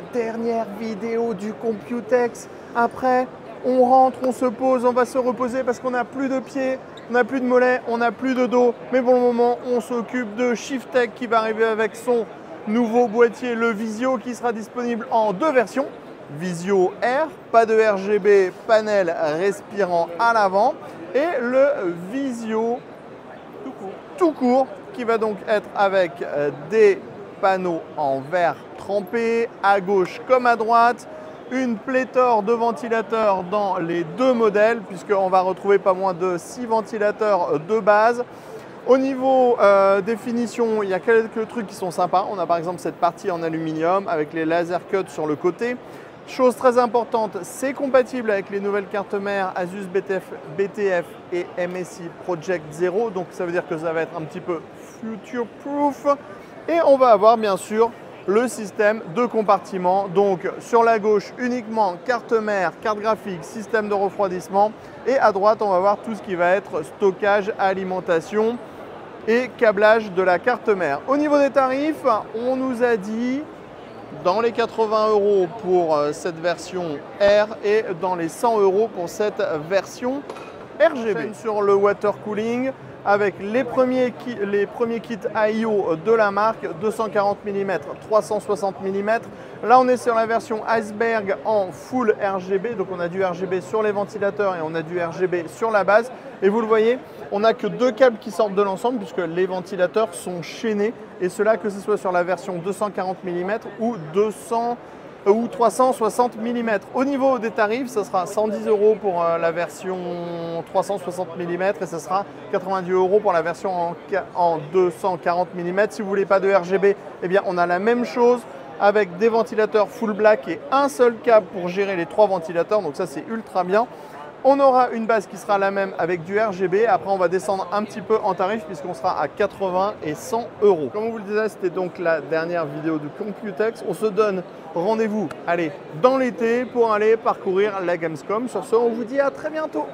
la dernière vidéo du Computex. Après, on rentre, on se pose, on va se reposer parce qu'on n'a plus de pieds, on n'a plus de mollets, on n'a plus de dos. Mais pour le moment, on s'occupe de Shiftech qui va arriver avec son nouveau boîtier, le Visio, qui sera disponible en deux versions. Visio R, pas de RGB, panel respirant à l'avant, et le Visio tout court qui va donc être avec des panneaux en verre trempé à gauche comme à droite, une pléthore de ventilateurs dans les deux modèles puisqu'on va retrouver pas moins de 6 ventilateurs de base. Au niveau des finitions, il y a quelques trucs qui sont sympas. On a par exemple cette partie en aluminium avec les laser cuts sur le côté. Chose très importante, c'est compatible avec les nouvelles cartes mères Asus BTF et MSI Project Zero. Donc ça veut dire que ça va être un petit peu future proof. Et on va avoir bien sûr le système de compartiments. Donc sur la gauche uniquement carte mère, carte graphique, système de refroidissement. Et à droite on va voir tout ce qui va être stockage, alimentation et câblage de la carte mère. Au niveau des tarifs, on nous a dit dans les 80 € pour cette version R et dans les 100 € pour cette version RGB. Sur le water cooling avec les premiers kits AIO de la marque, 240 mm, 360 mm. Là on est sur la version Iceberg en full RGB, donc on a du RGB sur les ventilateurs et on a du RGB sur la base. Et vous le voyez, on n'a que deux câbles qui sortent de l'ensemble puisque les ventilateurs sont chaînés, et cela que ce soit sur la version 240 mm ou 360 mm. Au niveau des tarifs, ce sera 110 € pour la version 360 mm et ce sera 90 € pour la version en 240 mm. Si vous ne voulez pas de RGB, eh bien on a la même chose avec des ventilateurs full black et un seul câble pour gérer les trois ventilateurs, donc ça c'est ultra bien. On aura une base qui sera la même avec du RGB. Après, on va descendre un petit peu en tarif puisqu'on sera à 80 et 100 €. Comme on vous le disait, c'était donc la dernière vidéo du Computex. On se donne rendez-vous, allez, dans l'été pour aller parcourir la Gamescom. Sur ce, on vous dit à très bientôt.